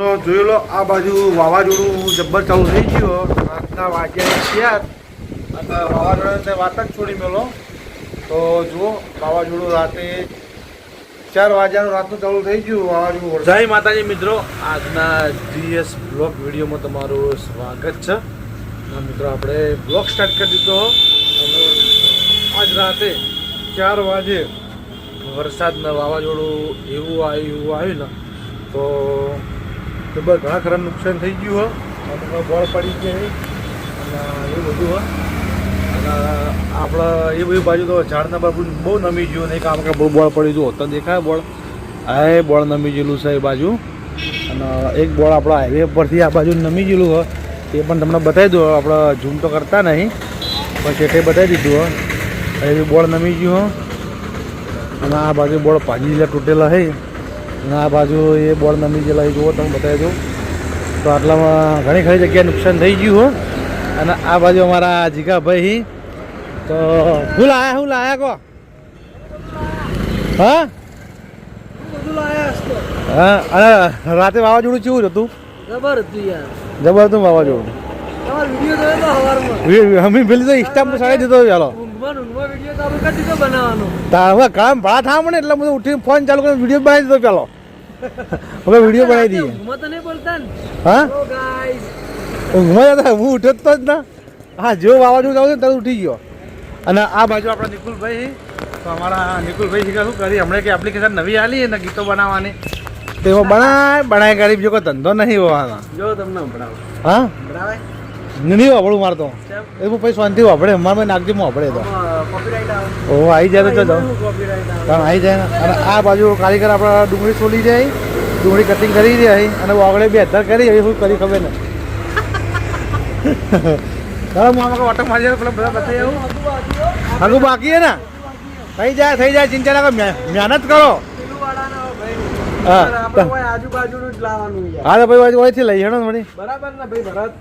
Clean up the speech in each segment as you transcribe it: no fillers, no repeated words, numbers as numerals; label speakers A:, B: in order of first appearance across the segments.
A: તો જોઈ લો આ બાજુ વાવાઝોડું જબ્બર ચાલુ થઈ ગયું. રાતના વાગ્યા 4 અને વાવાઝોડાને વાત જ છોડી મેલો. તો જુઓ વાવાઝોડું રાતે 4 વાગ્યાનું રાતનું ચાલુ થઈ ગયું વાવાઝોડું. જય માતાજી મિત્રો, આજના GS બ્લોગ વિડીયોમાં તમારું સ્વાગત છે. મિત્રો આપણે બ્લોગ સ્ટાર્ટ કરી દીધો અને આજ રાતે 4 વાગે વરસાદના વાવાઝોડું એવું આવ્યું ને તો ઘણા ખરા નુકસાન થઈ ગયું હોય, બોળ પડી ગયા અને એવું બધું હોય. અને આપણે એ બધી બાજુ તો ઝાડના બાજુ બહુ નમી ગયું નહીં, કામ કે બહુ બોળ પડી ગયું તો દેખાય બોળ. આ બોળ નમી ગયેલું છે એ બાજુ, અને એક બોળ આપણા હાઈવે પરથી આ બાજુ નમી ગયેલું હોય એ પણ તમને બતાવી દો. આપણે ઝૂમ તો કરતા નહીં પણ છેટે બતાવી દીધું હોય. એ બોળ નમી ગયું હોય અને આ બાજુ બોળ ભાજી જેટલા તૂટેલા છે અને આ બાજુ એ બોળ નમી ગયેલા એ જુઓ તમે બતાવી દો. તો આટલામાં ઘણી ખરી જગ્યાએ નુકસાન થઈ ગયું હોય. અને આ બાજુ અમારા જીગાભાઈ તો શું લાયા કહો? હા હા. અને રાતે વાવાઝોડું કેવું હતું?
B: જબર હતું યાર,
A: જબર હતું વાવાઝોડું. અમે પેલી તો ઇન્સ્ટામાં સાડી દીધો ચાલો હવે કામ ભાડા થવા મને એટલે બધું ઉઠીને ફોન ચાલુ કરીને વિડીયો બનાવી દીધો ચાલો. હવે વિડીયો બનાવી દઈએ. હા ઊંઘમાં જતા હું ઉઠ્યો તો જ ના. હા જો વાવાઝોડું ચાલુ ત્યારે ઉઠી ગયો. અને આ બાજુ આપણા નિકુલભાઈ, તો અમારા નિકુલભાઈ શીખા શું કરી હમણાં કે એપ્લિકેશન નવી આલી ને ગીતો બનાવવાની તો એમાં બનાય કરી બીજો કોઈ ધંધો નહીં હોવાનો.
B: જો તમને ભણાવ
A: હા
B: ભણાવે
A: નહીં વાપરું મારે તો એ પછી શાંતિ વાપરે અમારે નાખજે વાપરે તો
B: કોપીરાઈટ આવે.
A: ઓ આવી જાય તો ચલો
B: કોપીરાઈટ
A: કારણ આવી જાય ને. અને આ બાજુ કારીગર આપણા ડુંગળી છોલી જાય, ડુંગળી કટિંગ કરી જાય અને આગળ 2 કરી હવે શું કરી ખબર ને. ચાલો હું આમાં ઓટો મારી જાય પેલા બધા બતાવી આવું. હજુ બાકી હે ને થઈ જાય ચિંતા ના કરો, મહેનત કરો. હા
B: આજુબાજુનું જ લાવવાનું
A: હા તો ભાઈ ઓયથી લઈ હેડો મળી
B: બરાબર ને ભાઈ. ભરત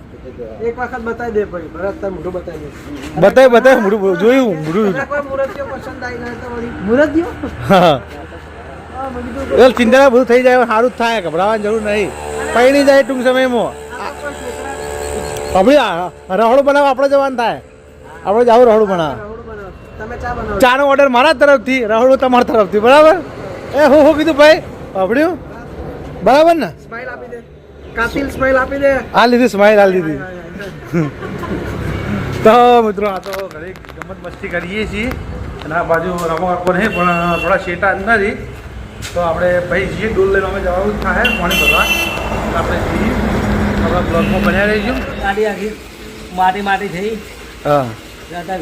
B: એક વખત બતાવી દે ભાઈ. ભરત તાર મોઢું બતાવી
A: બતાવી મોઢું જોયું મોઢું.
B: કોઈ મુરતિયો પસંદ આવી ના તો વળી મુરતિયો.
A: હા ચિંતા બધું થઈ જાય, સારું જ થાય, ગભરાવાની જરૂર નહીં. પૈણી જાય ટૂંક સમયમાં. આપણે રહોડું બનાવવા આપણે જવાનું થાય, આપણે જાવું રહોડું બનાવવા.
B: તમે ચા બનાવો.
A: ચાનો ઓર્ડર મારા તરફથી, રહોડું તમારા તરફથી, બરાબર? એ હું કીધું ભાઈ આપડ્યું બરાબર ને?
B: સ્માઈલ આપી દે, કાતિલ સ્માઈલ આપી દે.
A: આ લીધી સ્માઈલ આ લીધી. તો મિત્રો આ તો ઘણી ગમત મસ્તી કરીએ છીએ અને આ બાજુ રમો આપો નહીં પણ થોડા શેટા અંદરથી તો આપણે ભાઈ જઈએ ડોલ લઈને અમે જવાનું જ થાય પાણી ભરવા. આપણે જઈએ આપણા બ્લોગમાં બન્યા રહીશું.
B: ગાડી આખી માટી થઈ.
A: હા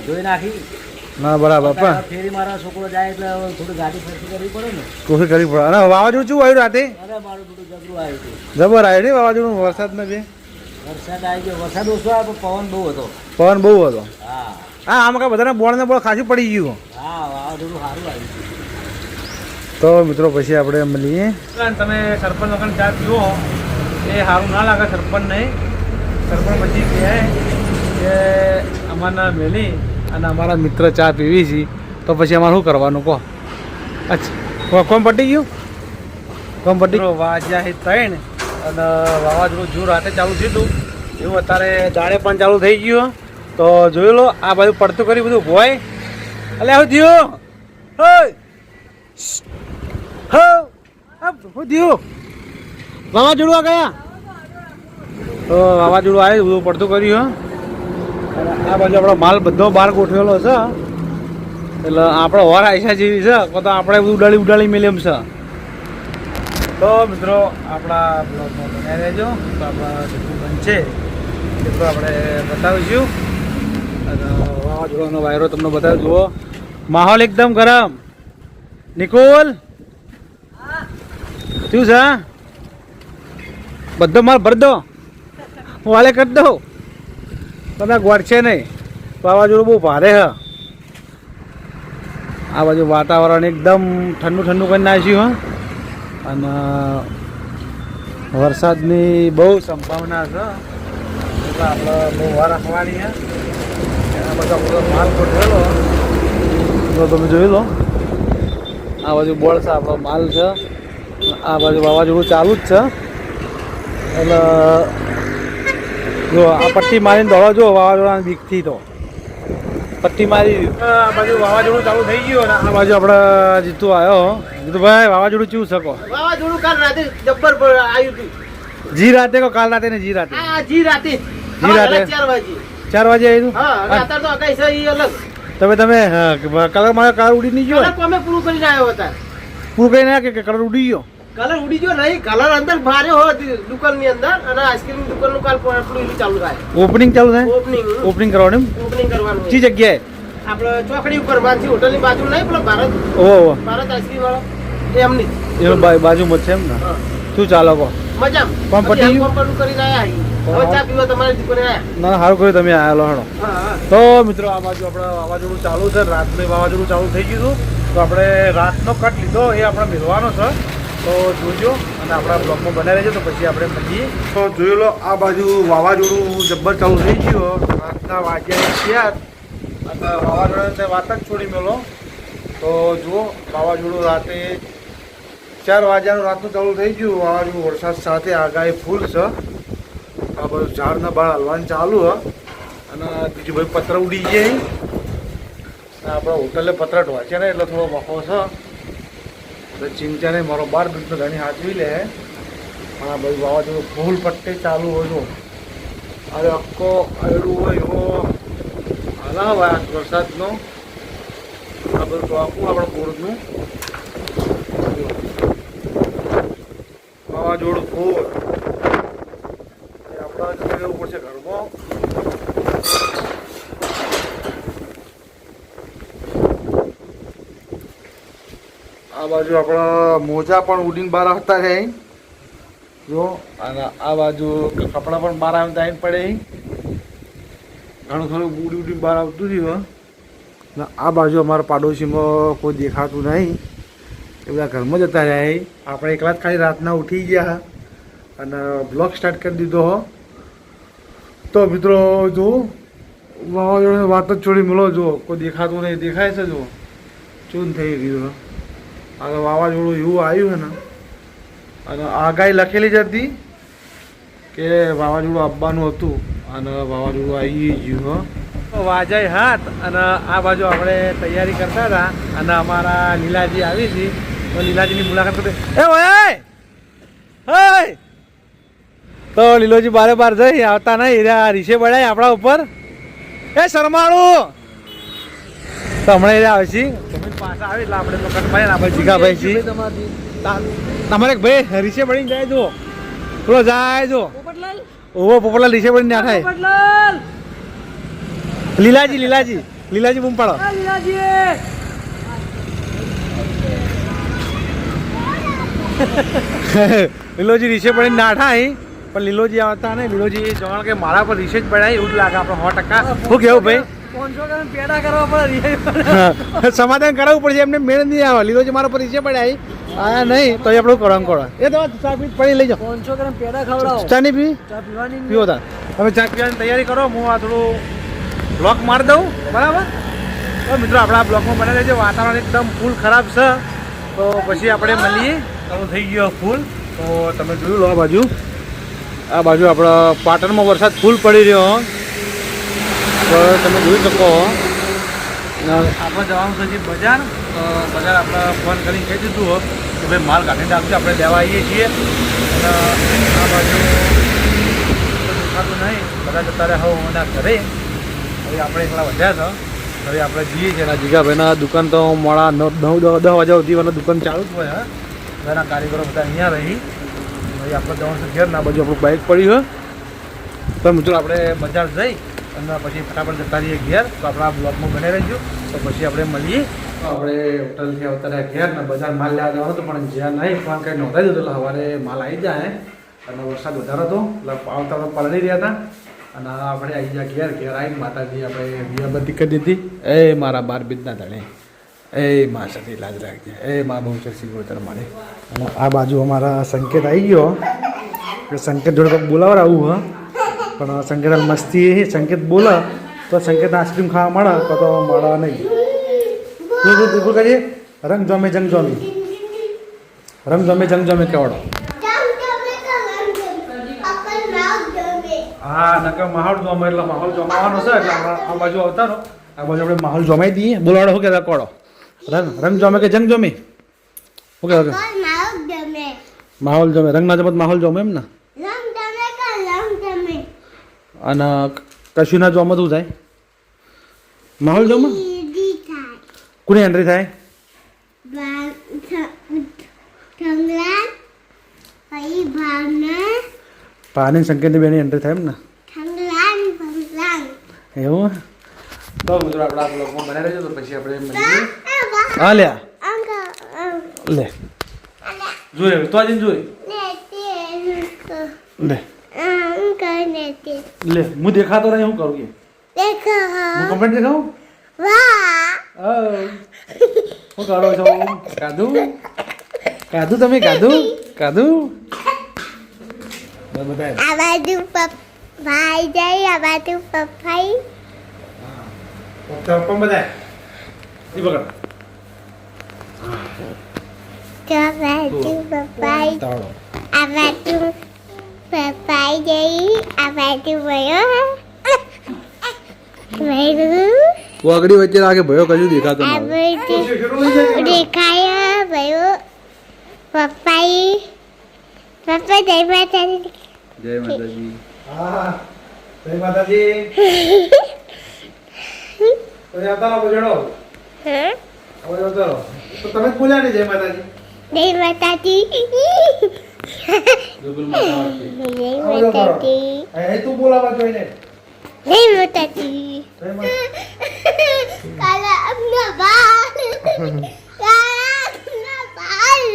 B: ધોઈ નાખી
A: ના બરાબર પણ
B: ફેરી મારા છોકરો જાય એટલે થોડી ગાડી ફરતી કરવી પડે ને.
A: કોશિશ કરવી પડે. અને વાવાઝોડું શું આવ્યું રાતે?
B: અરે મારું થોડું જબરું આવ્યું હતું.
A: જબર આવ્યું નહીં વાવાઝોડું વરસાદમાં બે?
B: વરસાદ આવી ગયો, વરસાદ ઓછો આવ્યો પવન બહુ હતો.
A: પવન બહુ હતો.
B: હા
A: હા આમાં કાંઈ બધાને બોળ ને બોળ ખાસી પડી ગયું.
B: હા વાવાઝોડું સારું આવ્યું.
A: તો મિત્રો પછી આપણે મળીએ. તમે સરપંચ વખત ચા પીવો એ સારું ના લાગે સરપંચ નહીં. સરપંચ પછી કહે કે અમારા મેલી અને અમારા મિત્ર ચા પીવી છે તો પછી અમારે શું કરવાનું કહો? અચ્છા કોમ પટી ગયું? કોમ પટી ગયું. વાગ્યા 3 અને વાવાઝોડું જો રાતે ચાલુ થયું હતું એવું અત્યારે દાડે પણ ચાલુ થઈ ગયું. તો જોઈ લો આ બાજુ પડતું કરી બધું ભોય એટલે શું થયું? શું થયું? વાવાઝોડું આ ગયા તો વાવાઝોડું આવે બધું પડતું કર્યું. આ બાજુ આપણો માલ બધો બહાર ગોઠવેલો છે એટલે આપણે હોર આયસા જેવી છે તો આપણે બધું ઉડાડી મેલી એમ છે. તો મિત્રો આપણા બ્લોગમાં બનાવી રહેજો. તો આપણા જેટલું બનશે એટલું આપણે બતાવીશું. અને વાવાઝોડાનો વાયરો તમને બતાવી જુઓ. માહોલ એકદમ ગરમ. નિકુલ શું છે? બધો માલ ભરી દો, વાલે કરી દો, તમે ગોળશે નહીં. વાવાઝોડું બહુ ભારે છે. આ બાજુ વાતાવરણ એકદમ ઠંડુ કરી નાખ્યું અને વરસાદની બહુ સંભાવના છે એટલે આપણે બહુ વાર રાખવાની છે. આ બધો આપણો માલ ગોઠવેલો તો તમે જોઈ લો. આ બાજુ બોળ છે આપણો માલ છે, આ બાજુ વાવાઝોડું ચાલુ જ છે. એટલે જો આ પટ્ટી મારીને દોડો જો વાવાઝોડાની બીકથી તો પટ્ટી મારી આ બાજુ વાવાઝોડું ચાલુ થઈ ગયું અને આ બાજુ આપણે જીતુ આવ્યો. જીતુભાઈ વાવાઝોડું ચેવું શકો?
B: વાવાઝોડું કાલ રાતે જબ્બર આવ્યું હતું.
A: જી રાતે કો કાલ રાતે ને જી રાતે?
B: હા જી રાતે.
A: જી રાતે
B: 4 વાગે.
A: 4 વાગે આવ્યું?
B: હા અત્યારે તો અગાઈ છે ઈ અલગ.
A: તમે કલર મારો કલર ઉડી નહીં ગયો?
B: કલર કોમે પૂરું કરીને આવ્યો હતા.
A: પૂરું કરીને આવ્યા કે કલર ઉડી ગયો?
B: કલર ઉડી ગયો નહીં, કલર અંદર ભાર્યો હોય દુકાનની અંદર અને આઈસ્ક્રીમ દુકાનનું કાલ પૂરું ચાલુ થાય.
A: ઓપનિંગ ચાલુ થાય? ઓપનિંગ કરવાનું એમ?
B: ઓપનિંગ કરવાનું.
A: કઈ જગ્યાએ?
B: આપણે ચોકડી ઉપર માનસી હોટલની બાજુ નહીં પેલો ભારત
A: ઓહો
B: ભારત આઈસ્ક્રીમ વાળો એમની
A: એ બાજુમાં છે એમ ને? શું ચાલો કહો?
B: મજામ
A: કોમ પટી ગયું?
B: કોમ કરીને આયા હવે ચા પીવા તમારી દુકાને આયા.
A: ના સારું કર્યું તમે આવેલો હેડો.
B: હા
A: તો મિત્રો આ બાજુ આપણે વાવાઝોડું ચાલુ છે, રાતનું વાવાઝોડું ચાલુ થઈ ગયું હતું તો આપણે રાતનો કટ લીધો એ આપણે મેળવાનો છે તો જોજો અને આપણા બ્લોગમાં બનાવી રહેજો તો પછી આપણે મળીએ. તો જોઈ લો આ બાજુ વાવાઝોડું જબ્બર ચાલુ થઈ ગયું, રાતના વાગ્યા 4 અને વાવાઝોડાને વાત જ છોડી મેલો. તો જુઓ વાવાઝોડું રાતે 4 વાગ્યાનું રાતનું ચાલુ થઈ ગયું. વાવાઝોડું વરસાદ સાથે આગાહી ફૂલ છે. આ બધું ઝાડના બાળ હલવાનું ચાલુ હ અને બીજું ભાઈ પત્ર ઉડી જાય. આપણા હોટલે પત્ર ઢોંચ્યા ને એટલે થોડો વખો છે એટલે ચિંતા નહીં, મારો 12 દૂધનો ઘણી હાથવી લે. પણ આ બધું વાવાઝોડું ફૂલ પટ્ટે ચાલુ હોય તો અરે આખો અડું હોય એવો હલાવ આ વરસાદનો. આ બધું ટોકું આપણા પૂરનું વાવાઝોડું ફૂલ આપણે રહેવું પડશે ઘરમાં. આ બાજુ આપણા મોજા પણ ઉડીને બહાર આવતા રહે જો, અને આ બાજુ કપડાં પણ બહાર આવીને આવીને પડે. ઘણું થોડું ઉડી ઉડીને બહાર આવતું થયું. ને આ બાજુ અમારા પાડોશીમાં કોઈ દેખાતું નહીં, એ બધા ઘરમાં જતા રહ્યા. આપણે એકલા જ ખાલી રાતના ઉઠી ગયા અને બ્લોગ સ્ટાર્ટ કરી દીધો હો. તો મિત્રો જો વાવાઝોડાની વાત જ છોડી મળો, જો કોઈ દેખાતું નહીં, દેખાય છે જો ચૂન થઈ ગયું. આ તો વાવાઝોડું એવું આવ્યું છે ને અને આગાહી લખેલી જ હતી કે વાવાઝોડું આવવાનું હતું અને વાવાઝોડું આવી ગયું. વાજાય હાથ અને આ બાજુ આપણે તૈયારી કરતા હતા અને અમારા લીલાજી આવી હતી તો લીલાજીની મુલાકાત કરતી. એ ઓય તો લીલોજી બારે બાર જઈ આવતા નહીં, રીસે બળાય આપણા ઉપર. એ શરમાળું તો હમણાં આવે છે પાછા આવે એટલે આપણે તો કટભાઈ ને આપણે જીગાભાઈ છીએ. તમારે ભાઈ રીસે બળીને જાય જો, પેલો જાય જો ઓહો પોપટલાલ રીસે બળીને ના થાય. લીલાજી બૂમ પાડો. લીલોજી રીસે પડીને ના થાય પણ લીલોજી આવતા ને લીલોજી જવાનું કે મારા પર રીસે જ પડાય એવું જ લાગે આપણે 100%. શું કેવું ભાઈ? 500 પેડા કરવા પડે, સમાધાન કરાવવું પડશે, એમને મેળ નહીં આવે. લીલોજી મારા પર રીસે પડાય આ નહીં તો આપણે કરવાનું કરો. એ તો ચા પી પડી લઈ જાઓ. 500 ગ્રામ પેડા ખવડાવો. ચા નહીં પી? ચા પીવાની પીવો તા તમે ચા પીવાની તૈયારી કરો. હું આ થોડું બ્લોક મારી દઉં બરાબર. તો મિત્રો આપણા બ્લોકમાં બનાવી દેજો. વાતાવરણ એકદમ ફૂલ ખરાબ છે તો પછી આપણે મળીએ. ચાલુ થઈ ગયો ફૂલ તો તમે જોયું લો. આ બાજુ આપણા પાટણમાં વરસાદ ફૂલ પડી રહ્યો તો તમે જોઈ શકો. આપણે જવાનું છે બજાર. બજાર આપણે ફોન કરીને કહી દીધું હોય કે ભાઈ માલ કાઢીને આપજો, આપણે લેવા આવીએ છીએ. અને આ બાજુ દેખાતું નહીં, બધા જતા રહ્યા હોવાના ઘરે. હવે આપણે એકલા વધ્યા છે. હવે આપણે જઈએ છીએ જીગાભાઈના દુકાન તો મોડા 9-10 વાગ્યા સુધી મને દુકાન ચાલુ જ હોય. બધાના કારીગરો બધા અહીંયા રહી. હવે આપણે જવાનું છે ઘેર. ના બાજુ આપણું બાઇક પડ્યું હોય તો મિત્રો આપણે બજાર જઈ અને પછી ફટાફટ જતા રહીએ ઘેર. તો આપણા બ્લોગમાં બને રહેજો તો પછી આપણે મળીએ. આપણે હોટલથી આવતા રહ્યા ઘેર ને બજાર માલ લેવા જવાનો હતો પણ જ્યાં નહીં ફોન કંઈ નોંધાઈ દીધો એટલે સવારે માલ આવી જાય અને વરસાદ વધારો હતો એટલે આવતા પલળી રહ્યા હતા. અને આપણે આવી ગયા ઘેર આવીને માતાજી આપણે દીવાબત્તી કરી દીધી. એ મારા 12 બીજના ધણે એ માં સતી લાજ રાખજે, એ માં બહુ ચરસી ગોતર મળે. અને આ બાજુ અમારા સંકેત આવી ગયો કે સંકેત જોડે કંઈક બોલાવડાવું હ પણ સંકેત મસ્તી સંકેત બોલે તો સંકેત આઈસ્ક્રીમ ખાવા મળે તો મળે નહીં. તું કરીએ રંગ જમે જંગ જમે કહેવાડો. હા નકર માહોલ જોવા એટલે માહોલ જમાવાનો છે એટલે આ બાજુ આવતા રહો આ બાજુ આપણે માહોલ જમાઈ દઈએ બોલાડો શું કહેતા કોડો રંગ જમે કે જંગ જમે શું કહેતા માહોલ જમે રંગ ના જમત માહોલ જમે એમ ને અને કશું ના જોવામાં શું થાય માહોલ જોમાં કોની એન્ટ્રી થાય પાની સંકેતની બેની એન્ટ્રી થાય એમ ને એવું તો મિત્રો આપણે આ બ્લોગમાં બનાવી રહેજો તો પછી આપણે મળીએ હા લે જોઈ તો આજે જોઈ લે હું દેખાતો નહીં હું કરું કે હું કમેન્ટ દેખાવું હું કરો છો કાધું કાધું તમે કાધું કાધું
C: ભાઈ જાય આ બાજુ પપ્પાઈ
A: પણ બધા ઈ પકડ
C: આ બાજુ પપ્પાઈ
A: તાળો
C: આ બાજુ પપ્પાઈ જાય આ બાજુ ભયો
A: વાગડી વચ્ચે લાગે ભયો કશું દેખાતો
C: આ
A: નહીં
C: બાજુ દેખાય ભયો પપ્પાઈ પપ્પા જય માતાજી
A: જય માતાજી હા જય માતાજી તો આવતા રહો બજડો
C: હા
A: હવે આવતા રહો તો તમે જ બોલ્યા ને જય માતાજી
C: જય માતાજી
A: બિલકુલ માતા
C: જય માતાજી
A: એ તું બોલાવા જોઈને
C: જય માતાજી
A: જય માતા
C: કાલા અમના બાલ કાલા અમના બાલ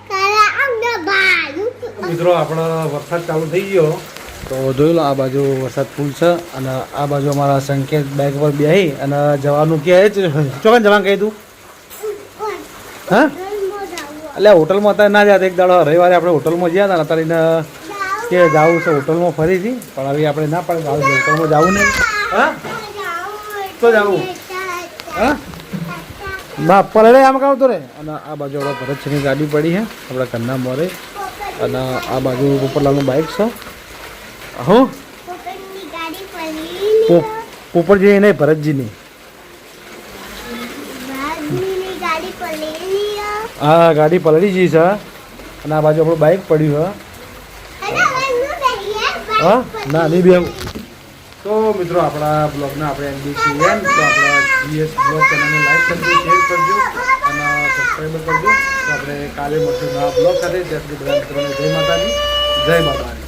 C: કાલા અમના બાલ
A: મિત્રો આપણો વરસાદ ચાલુ થઈ ગયો તો જોઈ લો આ બાજુ વરસાદ ફૂલ છે અને આ બાજુ અમારા સંકેત બાઇક પર બેહી અને જવાનું કે ચોકન જવાનું કહી તું હા એટલે હોટલમાં અત્યારે ના જાય એક દાડો રવિવારે આપણે હોટલમાં ગયા હતા અત્યારે એને કે જવું છે હોટલમાં ફરીથી પણ હવે આપણે ના પડે હોટલમાં જવું નહીં હા તો જવું હા બા પલડે આમ કાવતો રે અને આ બાજુ આપણા ભરતસિંહની ગાડી પડી છે આપણા કન્ના મોરે અને આ બાજુ પોપટલાલનું બાઇક છે હું
C: પોપટની ગાડી પડી
A: પોપટજી નહીં ભરતજીની
C: બાજુની ગાડી પડી
A: હા ગાડી પલળી ગઈ છે અને આ બાજુ આપણું બાઇક પડ્યું છે હા ના નહીં બે તો મિત્રો આપણા બ્લોગને આપણે એન્ડ છીએ તો આપણા જીએસ બ્લોગ ચેનલને લાઈક કરજો શેર કરજો અને સબસ્ક્રાઈબ કરજો તો આપણે કાલે મળશું નવા બ્લોગ સાથે ત્યાં સુધી બધા મિત્રોને જય માતાજી જય બાબા